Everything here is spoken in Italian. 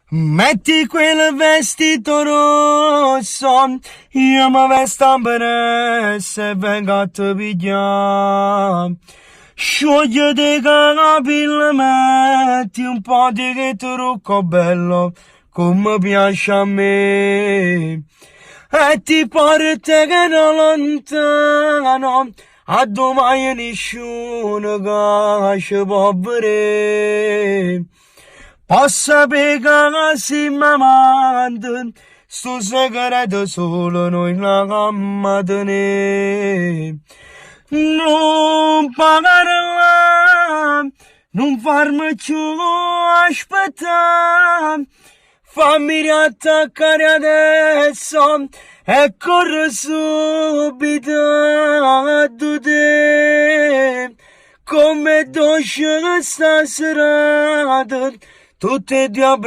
Metti quel vestito rosso, io mi vesto bene se vengo a te pigliare. Sciogliti capelli, metti un po' di trucco bello, come piace a me. E ti porto che non lontano, a domani nessuno che ci può vedere. Posso pegare se mi amanti, sto segreto solo noi la gamma tenere. Non pagare, non farmi più aspettare, fammi riattaccare adesso e corro subito a te, come dolce questa serata, tutte e due